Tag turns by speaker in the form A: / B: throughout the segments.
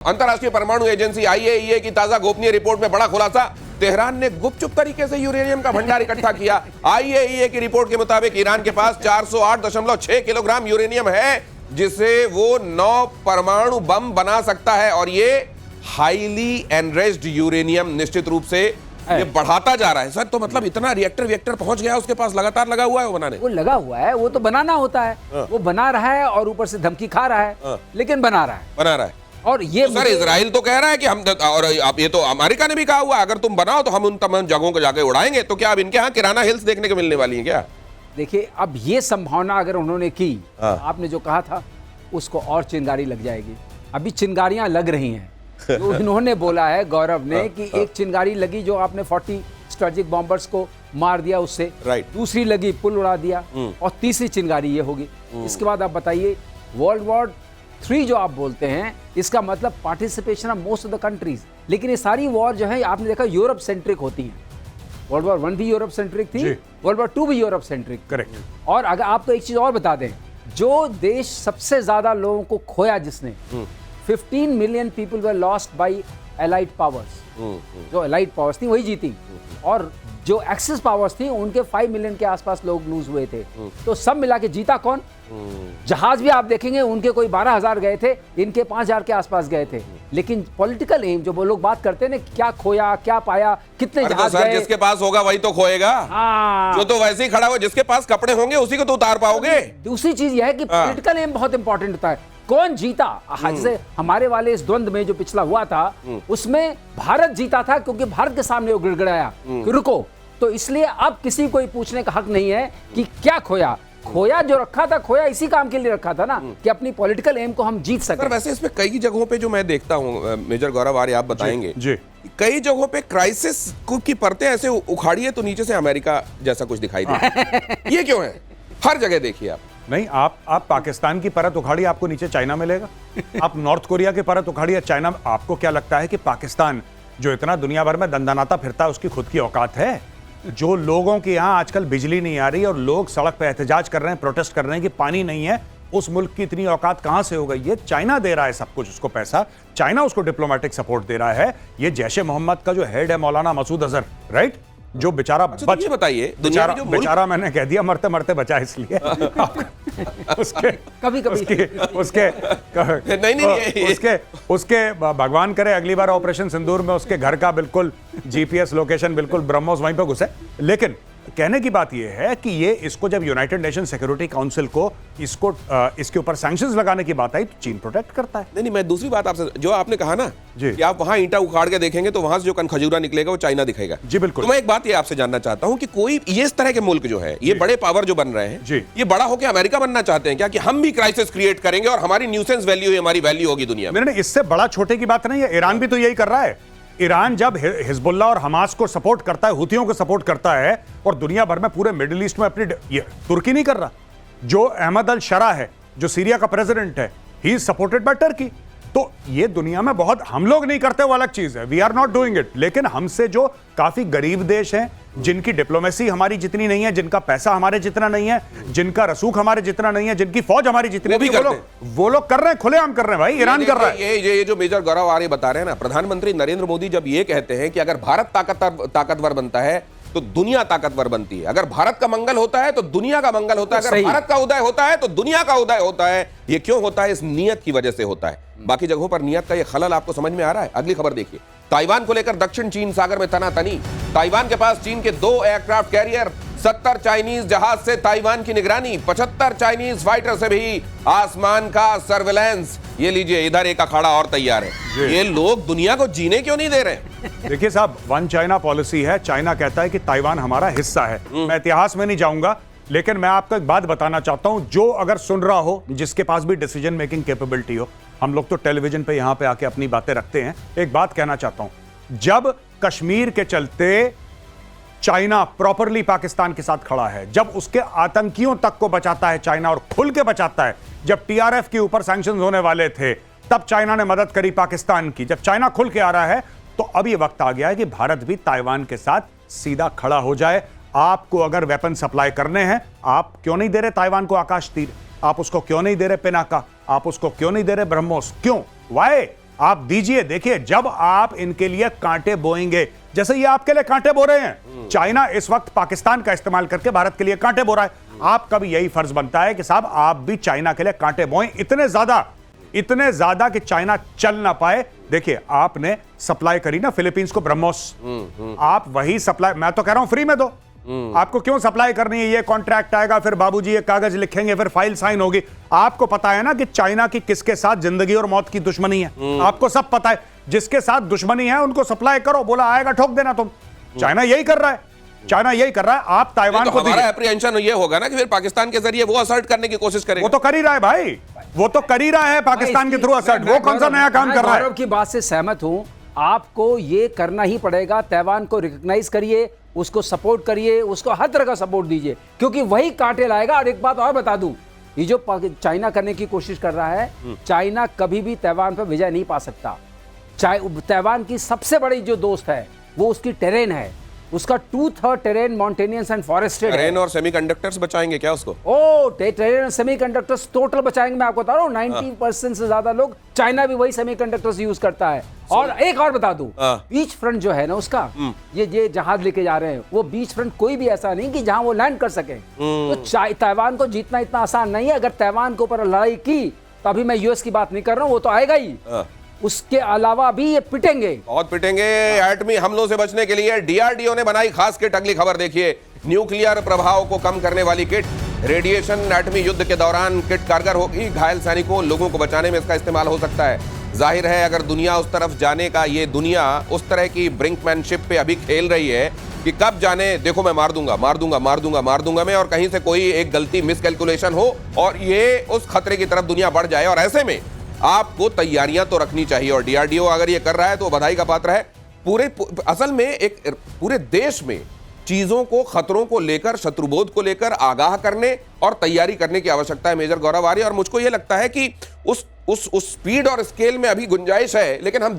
A: अंतर्राष्ट्रीय परमाणु agency IAEA की ताजा गोपनीय रिपोर्ट में बड़ा खुलासा। तेहरान ने गुपचुप तरीके से यूरेनियम का भंडार इकट्ठा किया। आईएईए की रिपोर्ट के मुताबिक ईरान के पास 408.6 किलोग्राम यूरेनियम है, जिसे वो 9 परमाणु बम बना सकता है। और ये हाईली एनरिच्ड यूरेनियम निश्चित रूप से ये बढ़ाता जा रहा है सर। तो मतलब इतना रिएक्टर पहुंच गया उसके पास, लगातार लगा हुआ है वो बनाने।
B: वो लगा हुआ है, वो तो बनाना होता है। वो बना रहा है और ऊपर से धमकी खा रहा है, लेकिन बना रहा है। और ये
A: तो सर इजराइल तो कह रहा है कि हम, और अब ये तो अमेरिका ने भी कहा हुआ अगर तुम बनाओ तो हम उन तमाम जगहों को जाके उड़ाएंगे। तो क्या अब इनके यहाँ किराना हिल्स देखने को मिलने वाली है क्या?
B: देखिए, अब ये संभावना अगर उन्होंने की, आपने जो कहा था उसको और चिंगारी लग जाएगी। अभी चिंगारियां लग रही हैं। तो इन्होंने बोला है, गौरव ने, कि एक चिंगारी लगी जो आपने 40 स्ट्रेटेजिक बॉम्बर्स को मार दिया उससे, दूसरी लगी पुल उड़ा दिया, और तीसरी चिंगारी ये होगी। इसके बाद आप बताइए, वर्ल्ड वॉर 3 जो आप बोलते हैं, इसका मतलब participation of most of the countries. लेकिन ये सारी वॉर जो है आपने देखा यूरोप सेंट्रिक होती हैं। वर्ल्ड वॉर 1 भी यूरोप सेंट्रिक थी, वर्ल्ड वॉर 2 भी यूरोप सेंट्रिक।
C: करेक्ट।
B: और अगर आपको एक चीज और बता दें, जो देश सबसे ज्यादा लोगों को खोया जिसने, 15 million people were lost by allied powers. जो एलाइड पावर्स थी वही जीती, और जो एक्सिस पावर्स थी उनके 5 मिलियन के आसपास लोग लूज हुए थे। तो सब मिला के जीता कौन? जहाज भी आप देखेंगे उनके कोई 12,000 गए थे, इनके 5,000 के आसपास गए थे। लेकिन पॉलिटिकल एम जो वो लोग बात करते हैं ना, क्या खोया, क्या पाया, कितने जहाज गए।
A: जिसके पास होगा वही तो खोएगा। जो तो वैसे ही खड़ा हुआ, जिसके पास कपड़े होंगे उसी को तो उतार पाओगे।
B: दूसरी चीज यह है कि पॉलिटिकल एम बहुत इंपॉर्टेंट होता है। कौन जीता? जैसे हमारे वाले इस द्वंद्व में जो पिछला हुआ था, उसमें भारत जीता था, क्योंकि भारत के सामने वो गिड़गिड़ाया कि रुको। तो इसलिए अब किसी को पूछने का हक नहीं है कि क्या खोया। खोया जो रखा था, खोया इसी काम के लिए रखा था ना, कि अपनी पॉलिटिकल एम को हम जीत सके।
A: वैसे इसमें कई जगहों पे जो मैं देखता हूं, मेजर गौरव आर्य आप बताएंगे
C: जी।
A: कई जगहों पे क्राइसिस की परतें ऐसे उखाड़ी है तो नीचे से अमेरिका जैसा कुछ दिखाई दे। ये क्यों है? हर जगह देखिए आप।
C: नहीं, आप पाकिस्तान की परत उखाड़िए, आपको नीचे चाइना मिलेगा। आप नॉर्थ कोरिया की परत उखाड़िए, चाइना। आपको क्या लगता है कि पाकिस्तान जो इतना दुनिया भर में दंदनाता फिरता है, उसकी खुद की औकात है? जो लोगों के यहाँ आजकल बिजली नहीं आ रही और लोग सड़क पे एहतजाज कर रहे हैं, प्रोटेस्ट कर रहे हैं कि पानी नहीं है, उस मुल्क की इतनी औकात कहां से हो गई? ये चाइना दे रहा है सब कुछ, उसको पैसा, चाइना उसको डिप्लोमेटिक सपोर्ट दे रहा है। ये जैशे मोहम्मद का जो हेड है मौलाना मसूद अजहर, राइट, जो बेचारा
A: बताइए,
C: बेचारा मैंने कह दिया, मरते मरते बचा इसलिए उसके
B: कभी
C: उसके भगवान करे अगली बार ऑपरेशन सिंदूर में उसके घर का बिल्कुल जीपीएस लोकेशन बिल्कुल ब्रह्मोस वहीं पे घुसे। लेकिन कहने की बात यह है कि ये इसको जब यूनाइटेड नेशन सिक्योरिटी काउंसिल को इसके ऊपर सैंक्शंस लगाने की बात आई तो चीन प्रोटेक्ट करता है।
A: नहीं, मैं दूसरी बात आपसे, जो आपने कहा ना कि आप वहां ईंटा उखाड़ के देखेंगे तो वहां से जो कनखजूरा निकलेगा वो चाइना दिखेगा।
C: जी बिल्कुल।
A: तो मैं एक बात ये आपसे जानना चाहता हूं कि कोई ये इस तरह के मुल्क जो है, ये बड़े पावर जो बन रहे हैं, ये बड़ा होकर अमेरिका बनना चाहते हैं क्या, कि हम भी क्राइसिस क्रिएट करेंगे और हमारी न्यूसेंस वैल्यू हमारी वैल्यू होगी दुनिया में?
C: इससे बड़ा छोटे की बात नहीं है। ईरान भी तो यही कर रहा है। ईरान जब हिजबुल्लाह और हमास को सपोर्ट करता है, हुतियों को सपोर्ट करता है, और दुनिया भर में पूरे मिडिल ईस्ट में अपनी, ये तुर्की नहीं कर रहा। जो अहमद अल शरा है, जो सीरिया का प्रेसिडेंट है, he is supported by Turkey. तो ये दुनिया में बहुत, हम लोग नहीं करते वो अलग चीज है, we are not doing it. लेकिन हमसे जो काफी गरीब देश हैं, जिनकी डिप्लोमेसी हमारी जितनी नहीं है, जिनका पैसा हमारे जितना नहीं है, जिनका रसूख हमारे जितना नहीं है, जिनकी फौज हमारी जितनी नहीं है, वो लोग कर रहे हैं, खुलेआम कर रहे हैं भाई। ईरान कर रहा है।
A: ये जो मेजर गौरव आर्य बता रहे हैं ना, प्रधानमंत्री नरेंद्र मोदी जब ये कहते हैं कि अगर भारत ताकतवर बनता है तो दुनिया ताकतवर बनती है, अगर भारत का मंगल होता है तो दुनिया का मंगल होता है, अगर भारत का उदय होता है तो दुनिया का उदय होता है। ये क्यों होता है? इस नियत की वजह से होता है। बाकी जगहों पर नियत का ये खलल आपको समझ में आ रहा है? अगली खबर देखिए। ताइवान को लेकर दक्षिण चीन सागर में तनातनी। ताइवान के पास चीन के 2 एयरक्राफ्ट कैरियर, 70 चाइनीज जहाज से ताइवान की निगरानी, 75 चाइनीज फाइटर से भी आसमान का सर्वेलेंस। ये लीजिए, इधर एक अखाड़ा और तैयार है। ये लोग दुनिया को जीने क्यों नहीं दे रहे?
C: देखिए साहब, वन चाइना पॉलिसी है। चाइना कहता है कि ताइवान हमारा हिस्सा है। मैं इतिहास में नहीं जाऊंगा, लेकिन मैं आपको एक बात बताना चाहता हूं, जो अगर सुन रहा हो, जिसके पास भी डिसीजन मेकिंग कैपेबिलिटी हो, हम लोग तो टेलीविजन पे यहां पे आके अपनी बातें रखते हैं। एक बात कहना चाहता हूं, जब कश्मीर के चलते चाइना प्रॉपरली पाकिस्तान के साथ खड़ा है, जब उसके आतंकियों तक को बचाता है चाइना, और खुल के बचाता है, जब टीआरएफ के ऊपर सैंक्शंस होने वाले थे तब चाइना ने मदद करी पाकिस्तान की। जब चाइना खुल के आ रहा है तो अब यह वक्त आ गया है कि भारत भी ताइवान के साथ सीधा खड़ा हो जाए। आपको अगर वेपन सप्लाई करने हैं, आप क्यों नहीं दे रहे ताइवान को आकाश तीर? आप उसको क्यों नहीं दे रहे पिनाका? आप उसको क्यों नहीं दे रहे ब्रह्मोस? क्यों? वाई? आप दीजिए, देखिए जब आप इनके लिए कांटे बोएंगे, जैसे ये आपके लिए कांटे बो रहे हैं, चाइना इस वक्त पाकिस्तान का इस्तेमाल करके भारत के लिए कांटे बो रहा है, आपका भी यही फर्ज बनता है कि साहब आप भी चाइना के लिए कांटे बोएं, इतने ज्यादा कि चाइना चल ना पाए। देखिए आपने सप्लाई करी ना फिलीपींस को ब्रह्मोस, आप वही सप्लाई, मैं तो कह रहा हूं फ्री में दो, आपको क्यों सप्लाई करनी है? ये कॉन्ट्रैक्ट आएगा, फिर बाबूजी ये कागज लिखेंगे, फिर फाइल साइन होगी। आपको पता है ना कि चाइना की किसके साथ जिंदगी और मौत की दुश्मनी है, आपको सब पता है। जिसके साथ दुश्मनी है उनको सप्लाई करो, बोला आएगा ठोक देना तुम। चाइना यही कर रहा है, चाइना यही कर रहा है। आप ताइवान को
A: हमारा एप्रीहेंशन ये होगा ना कि फिर पाकिस्तान के जरिए वो असर्ट करने की कोशिश करेगा।
C: वो तो कर ही रहा है भाई, वो तो कर ही रहा है पाकिस्तान के थ्रू असर्ट। वो कौन सा नया काम कर रहा है?
B: गौरव की बात से सहमत हूं, आपको ये करना ही पड़ेगा। ताइवान को रिकॉग्नाइज करिए, उसको सपोर्ट करिए, उसको हर तरह का सपोर्ट दीजिए, क्योंकि वही कांटे लाएगा। और एक बात और बता दूं, ये जो चाइना करने की कोशिश कर रहा है, चाइना कभी भी ताइवान पर विजय नहीं पा सकता। ताइवान की सबसे बड़ी जो दोस्त है वो उसकी टेरेन है, उसका 2/3 टेरेन माउंटेनियस एंड फॉरेस्टेड है।
A: टेरेन और सेमीकंडक्टर्स बचाएंगे क्या उसको?
B: टेरेन और सेमीकंडक्टर्स टोटल बचाएंगे। मैं आपको बता रहा हूँ 90% से ज्यादा लोग, चाइना भी वही सेमीकंडक्टर्स यूज करता है। और एक और बता दूं, बीच फ्रंट जो है ना उसका, ये जहाज लेके जा रहे हैं, वो बीच फ्रंट कोई भी ऐसा नहीं कि जहां वो लैंड कर सके। तो ताइवान को जीतना इतना आसान नहीं है। अगर ताइवान के ऊपर लड़ाई की तो अभी मैं यूएस की बात नहीं कर रहा हूँ, वो तो आएगा ही, उसके अलावा भी ये पिटेंगे,
A: बहुत पिटेंगे। एटमी हमलों से बचने के लिए डीआरडीओ ने बनाई खास किट। अगली खबर देखिए, न्यूक्लियर प्रभाव को कम करने वाली किट। रेडिएशन एटमी युद्ध के दौरान किट कारगर होगी, घायल सैनिकों लोगों को बचाने में इसका इस्तेमाल हो सकता है। जाहिर है अगर दुनिया उस तरफ जाने का, ये दुनिया उस तरह की ब्रिंकमैनशिप पे अभी खेल रही है कि कब जाने, देखो मैं मार दूंगा मैं, और कहीं से कोई एक गलती मिसकैलकुलेशन हो और ये उस खतरे की तरफ दुनिया बढ़ जाए। और ऐसे में आपको तैयारियां तो रखनी चाहिए, और डीआरडीओ अगर ये कर रहा है तो बधाई का पात्र है। असल में एक पूरे देश में चीजों को, खतरों को लेकर, शत्रुबोध को लेकर आगाह करने और तैयारी करने की आवश्यकता है मेजर गौरव आर्य। और मुझको ये लगता है कि उस स्पीड और स्केल में अभी गुंजाइश है, लेकिन हम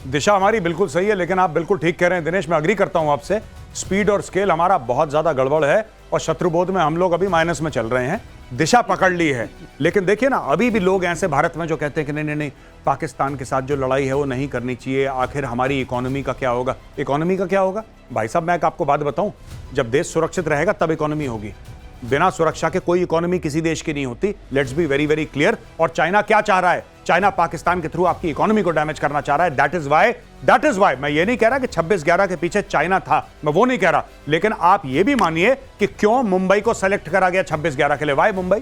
A: दिशा हमारी बिल्कुल सही है। लेकिन आप बिल्कुल ठीक कह रहे हैं दिनेश, मैं अग्री करता हूं आपसे। स्पीड और स्केल हमारा बहुत ज्यादा गड़बड़ है और शत्रुबोध में हम लोग अभी माइनस में चल रहे हैं। दिशा पकड़ ली है, लेकिन देखिए ना, अभी भी लोग ऐसे भारत में जो कहते हैं कि नहीं पाकिस्तान के साथ जो लड़ाई है वो नहीं करनी चाहिए, आखिर हमारी इकोनॉमी का क्या होगा। इकोनॉमी का क्या होगा भाई साहब, मैं आपको बात बताऊं, जब देश सुरक्षित रहेगा तब इकोनॉमी होगी। बिना सुरक्षा के कोई इकोनॉमी किसी देश की नहीं होती। Let's be very very clear. और चाइना क्या चाह रहा है? चाइना पाकिस्तान के थ्रू आपकी इकोनॉमी को डैमेज करना चाह रहा है। दैट इज वाई मैं ये नहीं कह रहा कि 26/11 के पीछे चाइना था, मैं वो नहीं कह रहा, लेकिन आप ये भी मानिए कि क्यों मुंबई को सेलेक्ट करा गया 26/11 के लिए। वाई मुंबई?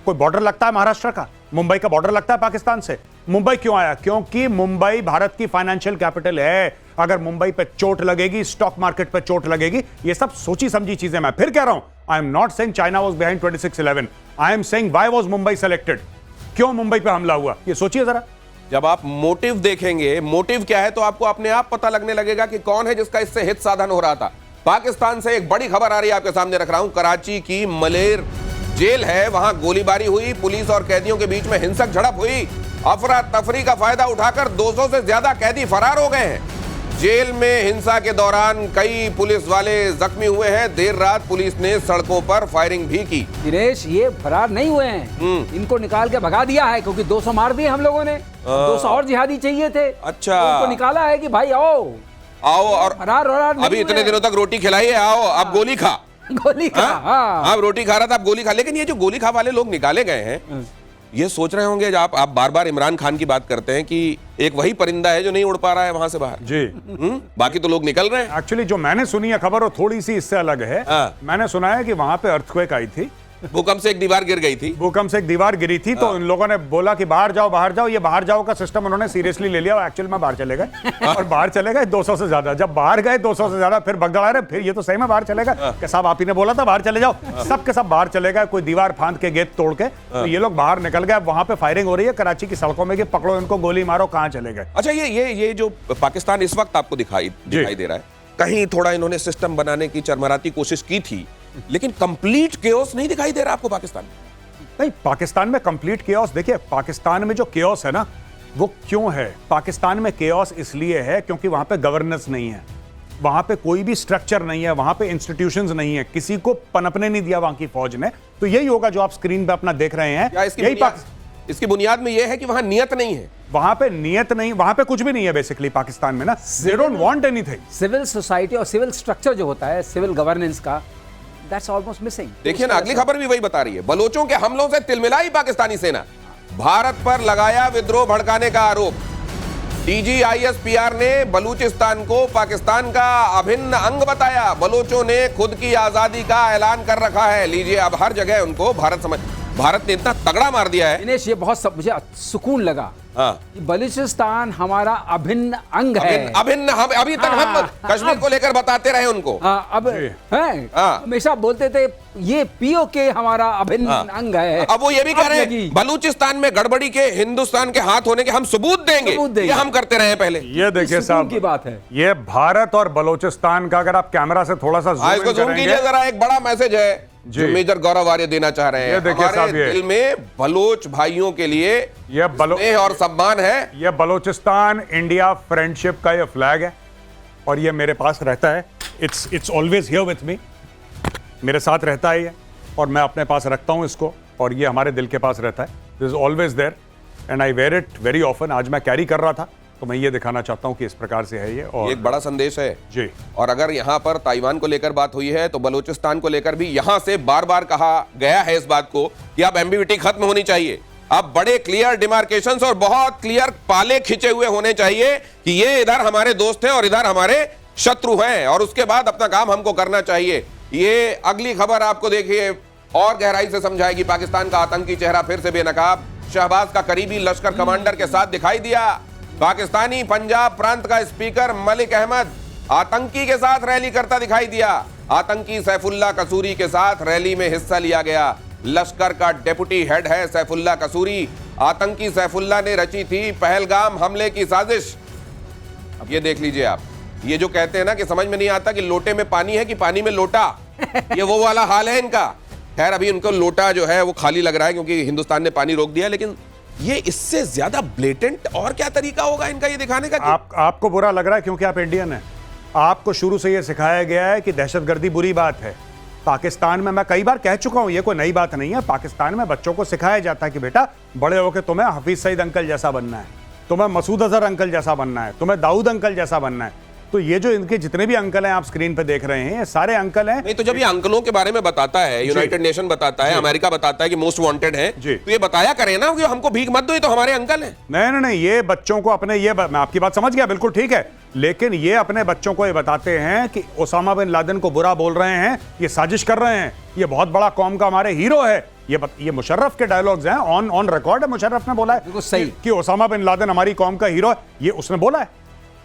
A: कोई बॉर्डर लगता है महाराष्ट्र का? मुंबई का बॉर्डर लगता है पाकिस्तान से? मुंबई क्यों आया? क्योंकि मुंबई भारत की फाइनेंशियल कैपिटल है। अगर मुंबई पे चोट लगेगी, स्टॉक मार्केट पे चोट लगेगी, ये सब सोची समझी चीजें। मैं फिर कह रहा हूं, I am not saying China was behind 26/11, I am saying why was Mumbai selected. क्यों मुंबई पे हमला हुआ, ये सोचिए जरा। जब आप मोटिव देखेंगे, मोटिव क्या है, तो आपको अपने आप पता लगने लगेगा कि कौन है जिसका इससे हित साधन हो रहा था। पाकिस्तान से एक बड़ी खबर आ रही है, आपके सामने रख रहा हूं। कराची की मलेर जेल है, वहां गोलीबारी हुई, पुलिस और कैदियों के बीच में हिंसक झड़प हुई। अफरा तफरी का फायदा उठाकर 200 से ज्यादा कैदी फरार हो गए हैं। जेल में हिंसा के दौरान कई पुलिस वाले जख्मी हुए हैं। देर रात पुलिस ने सड़कों पर फायरिंग भी की।
B: दिनेश, ये फरार नहीं हुए हैं, इनको निकाल के भगा दिया है, क्योंकि 200 मार दिए हम लोगों ने, 200 और जिहादी चाहिए थे।
A: अच्छा,
B: तो उनको निकाला है कि भाई आओ
A: और
B: फरार
A: अभी इतने दिनों तक रोटी खिलाई है, आओ अब गोली खा।
B: गोली खा,
A: हाँ, रोटी खा रहा था, अब गोली खा। लेकिन ये जो गोली खा वाले लोग निकाले गए हैं, ये सोच रहे होंगे, आप बार बार इमरान खान की बात करते हैं कि एक वही परिंदा है जो नहीं उड़ पा रहा है वहां से बाहर
C: जी।
A: बाकी तो लोग निकल रहे हैं।
C: एक्चुअली जो मैंने सुनी है खबर, वो थोड़ी सी इससे अलग है। मैंने सुना है कि वहां पे अर्थक्वेक आई थी,
A: भूकंप से एक दीवार गिर गई थी।
C: भूकंप से एक दीवार गिरी थी, तो इन लोगों ने बोला कि बाहर जाओ। ये बाहर जाओ का सिस्टम उन्होंने सीरियसली ले लिया। एक्चुअल में बाहर चले गए और बाहर चले गए 200 से ज्यादा। जब बाहर गए 200 से ज्यादा, फिर भगदड़ आ रहे, फिर ये तो सही में बाहर चलेगा कि साहब आप ही ने बोला था बाहर चले जाओ। सब के सब बाहर चले गए, कोई दीवार फांद के, गेट तोड़ के, तो ये लोग बाहर निकल गए। वहां पे फायरिंग हो रही है कराची की सड़कों में कि पकड़ो इनको, गोली मारो, कहां चले गए।
A: अच्छा, ये जो पाकिस्तान इस वक्त आपको दिखाई दे रहा है, कहीं थोड़ा इन्होंने सिस्टम बनाने की चरमराती कोशिश की थी, लेकिन कंप्लीट केओस नहीं दिखाई दे रहा आपको पाकिस्तान में?
C: नहीं, पाकिस्तान में कंप्लीट केओस, देखिए पाकिस्तान में जो केओस है ना, वो क्यों है? पाकिस्तान में केओस इसलिए है क्योंकि वहां पे गवर्नेंस नहीं है, वहां पे कोई भी स्ट्रक्चर नहीं है, वहां पे इंस्टीट्यूशंस नहीं है, किसी को पनपने नहीं दिया वहां की फौज ने। तो यही होगा जो आप स्क्रीन पे अपना देख रहे हैं।
A: इसकी बुनियाद में यह है कि वहां नियत नहीं है।
C: वहां पे नियत नहीं, वहां पे कुछ भी नहीं है बेसिकली पाकिस्तान में ना। They don't want anything.
B: Civil society और सिविल स्ट्रक्चर जो होता है सिविल गवर्नेंस का, दैट्स ऑलमोस्ट मिसिंग।
A: देखिए ना, अगली खबर भी वही बता रही है, बलोचों के हमलों से तिलमिलाई पाकिस्तानी सेना, भारत पर लगाया विद्रोह भड़काने का आरोप। डीजी आईएसपीआर ने बलूचिस्तान को पाकिस्तान का अभिन्न अंग बताया। बलोचों ने खुद की आजादी का ऐलान कर रखा है। लीजिए, अब हर जगह उनको भारत ने इतना तगड़ा मार दिया है।
B: दिनेश, ये बहुत मुझे सुकून लगा।
A: हाँ।
B: कि बलूचिस्तान हमारा अभिन्न अंग है।
A: अभिन्न हम अभी तक हम कश्मीर को लेकर बताते रहे उनको।
B: अब हमेशा बोलते थे ये पीओके हमारा अभिन्न अंग है।
A: अब वो ये भी कह रहे हैं बलूचिस्तान में गड़बड़ी के हिंदुस्तान के हाथ होने के हम सबूत देंगे। ये हम करते रहे पहले।
C: ये देखिए साहब
B: की बात है,
C: ये भारत और बलूचिस्तान का, अगर आप कैमरा से थोड़ा सा
A: जूम कीजिए जरा, एक बड़ा मैसेज है जो मेजर गौरव आर्य देना चाह रहे हैं। हमारे दिल में बलोच भाइयों के लिए
C: ये
A: स्नेह और सम्मान है।
C: ये बलूचिस्तान इंडिया फ्रेंडशिप का ये फ्लैग है और ये मेरे पास रहता है। It's always here with me, मेरे साथ रहता है ये, और मैं अपने पास रखता हूं इसको, और ये हमारे दिल के पास रहता है। This is always there and I wear it very often. आज मैं कैरी कर रहा था तो मैं ये दिखाना चाहता हूं कि इस प्रकार से है ये, और
A: एक बड़ा संदेश है
C: जी।
A: और अगर यहां पर ताइवान को लेकर बात हुई है तो बलूचिस्तान को लेकर भी यहां से बार बार कहा गया है इस बात को कि अब एम्बिविटी खत्म होनी चाहिए। अब बड़े क्लियर डिमार्केशंस और बहुत क्लियर पाले खींचे हुए होने चाहिए कि ये इधर हमारे दोस्त हैं और इधर हमारे शत्रु हैं, और उसके बाद अपना काम हमको करना चाहिए। ये अगली खबर आपको देखिए और गहराई से समझाएगी। पाकिस्तान का आतंकी चेहरा फिर से बेनकाब। शहबाज का करीबी लश्कर कमांडर के साथ दिखाई दिया। पाकिस्तानी पंजाब प्रांत का स्पीकर मलिक अहमद आतंकी के साथ रैली करता दिखाई दिया। आतंकी सैफुल्लाह कसूरी के साथ रैली में हिस्सा लिया गया। लश्कर का डेप्यूटी हेड है सैफुल्लाह कसूरी। आतंकी सैफुल्लाह ने रची थी पहलगाम हमले की साजिश। अब ये देख लीजिए आप, ये जो कहते हैं ना कि समझ में नहीं आता कि लोटे में पानी है कि पानी में लोटा, ये वो वाला हाल है इनका। खैर, अभी उनको लोटा जो है वो खाली लग रहा है क्योंकि हिंदुस्तान ने पानी रोक दिया, लेकिन ये इससे ज्यादा ब्लेटेंट और क्या तरीका होगा इनका ये दिखाने का?
C: आपको बुरा लग रहा है क्योंकि आप इंडियन हैं। आपको शुरू से ये सिखाया गया है कि दहशतगर्दी बुरी बात है। पाकिस्तान में मैं कई बार कह चुका हूं, ये कोई नई बात नहीं है। पाकिस्तान में बच्चों को सिखाया जाता है कि बेटा बड़े होकर तुम्हें हफीज सईद अंकल जैसा बनना है, तुम्हें मसूद अजहर अंकल जैसा बनना है, तुम्हें दाऊद अंकल जैसा बनना है। तो ये जो इनके जितने भी अंकल हैं आप स्क्रीन पे देख रहे हैं, ये सारे अंकल हैं।
A: नहीं तो जब ये अंकलों के बारे में बताता है, यूनाइटेड नेशन बताता है, अमेरिका बताता है कि मोस्ट वांटेड है, तो ये बताया करें ना कि हमको भीख मत दो, ये तो हमारे अंकल हैं।
C: नहीं, ये बच्चों को अपने, ये मैं आपकी बात समझ गया, बिल्कुल ठीक है, लेकिन ये अपने बच्चों को ये बताते हैं कि ओसामा बिन लादेन को बुरा बोल रहे हैं, ये साजिश कर रहे हैं, ये बहुत बड़ा कौम का हमारे हीरो है। ये मुशर्रफ के डायलॉग्स हैं, ऑन रिकॉर्ड है। मुशर्रफ ने बोला है
B: सही
C: कि ओसामा बिन लादेन हमारी कौम का हीरो है, ये उसने बोला है,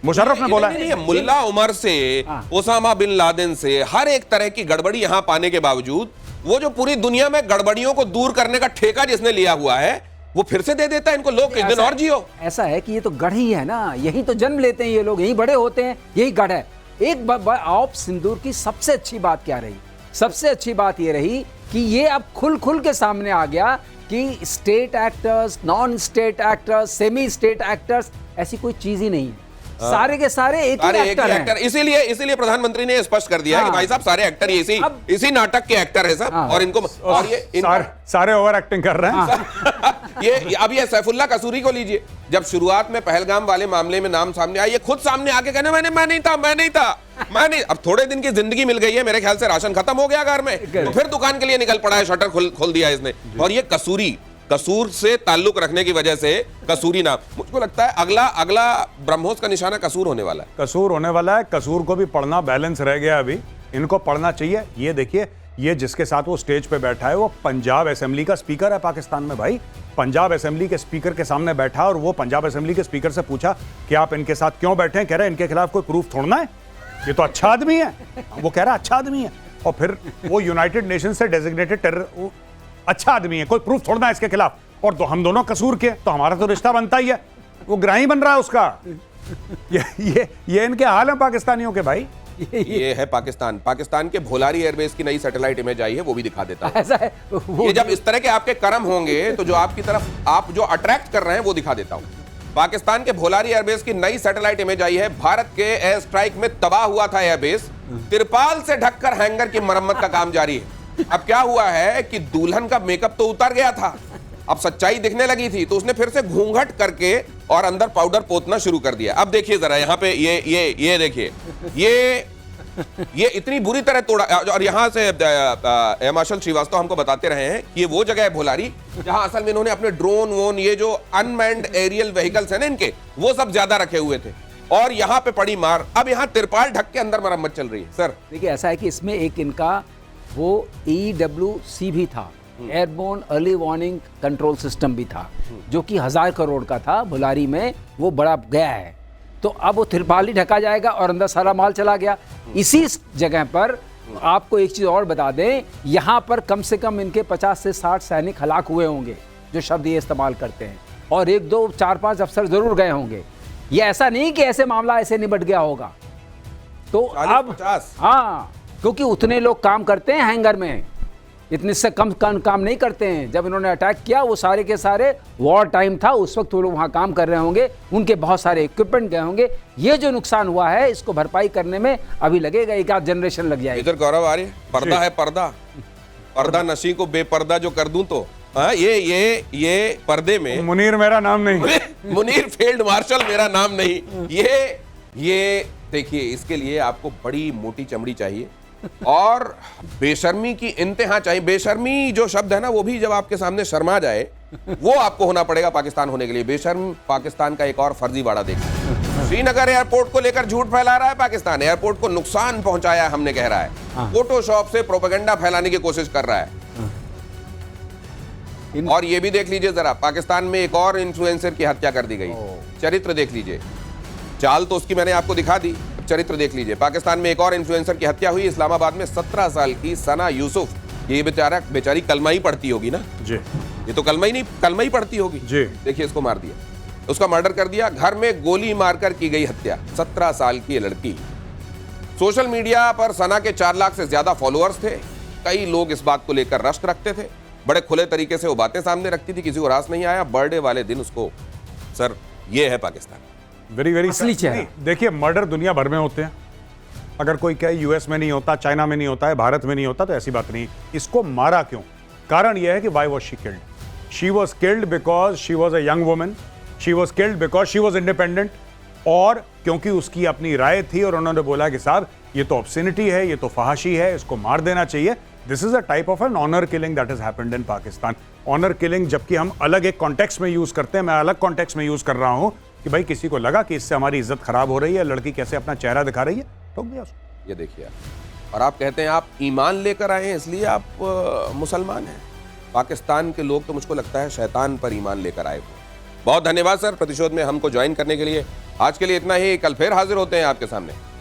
C: मुशर्रफ ने बोला है।
A: मुल्ला उमर से ओसामा बिन लादेन से हर एक तरह की गड़बड़ी यहां पाने के बावजूद वो जो पूरी दुनिया में गड़बड़ियों को दूर करने का ठेका जिसने लिया हुआ है वो फिर से दे देता है इनको। लोग किस दिन और जियो।
B: ऐसा है कि ये तो गढ़ ही है ना, यही तो जन्म लेते हैं ये लोग, यही बड़े होते हैं, यही गढ़ है। एक ऑप सिंदूर की सबसे अच्छी बात क्या रही? सबसे अच्छी बात ये रही कि ये अब खुल के सामने आ गया कि state actors, non state actors, semi state actors, ऐसी कोई चीज ही नहीं है। सारे के सारे एक ही एक्टर हैं।
A: इसीलिए प्रधानमंत्री ने स्पष्ट कर दिया कि भाई साहब सारे एक्टर इसी नाटक के एक्टर हैं सब, और इनको और ये
C: सारे ओवर एक्टिंग कर रहे हैं।
A: ये सैफुल्लाह कसूरी को लीजिए, जब शुरुआत में पहलगाम वाले मामले में नाम सामने आया, ये खुद सामने आके कहने मैं नहीं था। अब थोड़े दिन की जिंदगी मिल गई है, मेरे ख्याल से राशन खत्म हो गया घर में, तो फिर दुकान के लिए निकल पड़ा है, शटर खोल दिया इसने। और ये कसूर से ताल्लुक रखने की वजह से कसूरी नाम, मुझको लगता है अगला ब्रह्मोस का निशाना कसूर होने वाला है।
C: कसूर होने वाला है। कसूर को भी पढ़ना बैलेंस रह गया, अभी इनको पढ़ना चाहिए। ये देखिए, ये जिसके साथ वो स्टेज पे बैठा है वो पंजाब असेंबली का स्पीकर है पाकिस्तान में। भाई पंजाब असेंबली के स्पीकर के सामने बैठा और वो पंजाब असेंबली के स्पीकर से पूछा कि आप इनके साथ क्यों बैठे हैं? कह रहे हैं इनके खिलाफ कोई प्रूफ छोड़ना है, ये तो अच्छा आदमी है। वो कह रहा अच्छा आदमी है, और फिर वो यूनाइटेड नेशन से डेजिग्नेटेड टेरर अच्छा आदमी है, कोई प्रूफ छोड़ना है इसके खिलाफ, और तो हम दोनों कसूर के, तो हमारा तो रिश्ता बनता ही है। वो ग्राही बन रहा है उसका। ये इनके हाल है पाकिस्तानियों के। भाई
A: ये है पाकिस्तान के भोलारी एयरबेस की नई सैटेलाइट इमेज आई है, वो भी दिखा देता है।
B: ऐसा है
A: ये जब इस तरह के आपके कर्म होंगे तो जो आपकी तरफ आप जो अट्रैक्ट कर रहे हैं वो दिखा देता हूं। पाकिस्तान के भोलारी एयरबेस की नई सैटेलाइट इमेज आई है। भारत के एयर स्ट्राइक में तबाह हुआ था एयरबेस, तिरपाल से ढककर हैंगर की मरम्मत का काम जारी है। अब क्या हुआ है कि दुल्हन का मेकअप तो उतर गया था, अब सच्चाई दिखने लगी थी तो उसने फिर से घूंघट करके और अंदर पाउडर पोतना शुरू कर दिया। अब देखिए जरा यहाँ पे ये देखिए, ये इतनी बुरी तरह तोड़ा। और यहाँ से मार्शल श्रीवास्तव हमको बताते रहे हैं कि ये वो जगह है भोलारी जहां असल में इन्होंने अपने ड्रोन वोन, ये जो अनमैन्ड एरियल व्हीकल्स है ना इनके, वो सब ज्यादा रखे हुए थे और यहाँ पे पड़ी मार। अब यहाँ तिरपाल ढक के अंदर मरम्मत चल रही है। सर
B: देखिए ऐसा है कि इसमें एक इनका वो EWC भी था, airborne early warning control system भी था, जो कि 1000 करोड़ का था। भुलारी में वो बड़ा गया है, तो अब वो तिरपाल ही ढका जाएगा और अंदर सारा माल चला गया। इसी जगह पर आपको एक चीज और बता दें, यहाँ पर कम से कम इनके 50 से 60 सैनिक हलाक हुए होंगे, जो शब्द ये इस्तेमाल करते हैं, और 1 2 4 5 अफसर जरूर गए होंगे। ये ऐसा नहीं कि ऐसे मामला ऐसे निपट गया होगा। तो अब
A: 50।
B: हाँ, क्योंकि उतने लोग काम करते हैं हैंगर में, इतने से कम काम नहीं करते हैं। जब इन्होंने अटैक किया वो सारे के सारे वॉर टाइम था, उस वक्त वो लोग वहाँ काम कर रहे होंगे, उनके बहुत सारे इक्विपमेंट गए होंगे। ये जो नुकसान हुआ है इसको भरपाई करने में अभी लगेगा, एक आध जनरेशन लग जाएगी।
A: इधर गौरव आ रही पर्दा है, पर्दा नशी को बेपर्दा जो कर दूं तो हाँ, ये पर्दे में
C: मुनीर मेरा नाम नहीं,
A: मुनीर फील्ड मार्शल मेरा नाम नहीं। ये देखिए, इसके लिए आपको बड़ी मोटी चमड़ी चाहिए और बेशर्मी की इंतहा चाहिए। बेशर्मी जो शब्द है ना, वो भी जब आपके सामने शर्मा जाए, वो आपको होना पड़ेगा पाकिस्तान होने के लिए। बेशर्म पाकिस्तान का एक और फर्जीवाड़ा देखिए। श्रीनगर एयरपोर्ट को लेकर झूठ फैला रहा है पाकिस्तान, एयरपोर्ट को नुकसान पहुंचाया है हमने कह रहा है, फोटोशॉप से प्रोपेगेंडा फैलाने की कोशिश कर रहा है। और ये भी देख लीजिए जरा, पाकिस्तान में एक और इन्फ्लुएंसर की हत्या कर दी गई। चरित्र देख लीजिए, चाल तो उसकी मैंने आपको दिखा दी, चरित्र देख लीजिए। पाकिस्तान में एक और इन्फ्लुएंसर की हत्या हुई, इस्लामाबाद में 17 साल की सना यूसुफ। ये बेचारी कलमा ही पढ़ती होगी ना
C: जी,
A: ये तो कलमा ही पढ़ती होगी
C: जी।
A: देखिए, इसको मार दिया, उसका मर्डर कर दिया, घर में गोली मारकर की गई हत्या। 17 साल की लड़की। सोशल मीडिया पर सना के 4 लाख से ज्यादा फॉलोअर्स थे। कई लोग इस बात को लेकर रश्क रखते थे, बड़े खुले तरीके से वो बातें सामने रखती थी, किसी को रास नहीं आया। बर्थडे वाले दिन उसको, सर ये है पाकिस्तान।
C: वेरी वेरी
B: असली चेहरा।
C: देखिए, मर्डर दुनिया भर में होते हैं। अगर कोई कहे यूएस में नहीं होता, चाइना में नहीं होता है, भारत में नहीं होता, तो ऐसी बात नहीं। इसको मारा क्यों? कारण यह है कि why was she killed? She was killed because she was a young woman, she was killed because she was independent, और क्योंकि उसकी अपनी राय थी और उन्होंने बोला कि साहब ये तो ऑब्सिनिटी है, ये तो फहाशी है, इसको मार देना चाहिए। This is a type of an honour killing that is happened in Pakistan. Honour killing जबकि हम अलग एक कॉन्टेक्स्ट में यूज करते हैं, मैं अलग कॉन्टेक्स्ट में यूज कर रहा हूं कि भाई किसी को लगा कि इससे हमारी इज्जत खराब हो रही है, लड़की कैसे अपना चेहरा दिखा रही है, ठोक दिया उसको।
A: ये देखिए आप, और आप कहते हैं आप ईमान लेकर आए हैं इसलिए आप मुसलमान हैं। पाकिस्तान के लोग तो मुझको लगता है शैतान पर ईमान लेकर आए हुए। बहुत धन्यवाद सर प्रतिशोध में हमको ज्वाइन करने के लिए। आज के लिए इतना ही, कल फिर हाजिर होते हैं आपके सामने।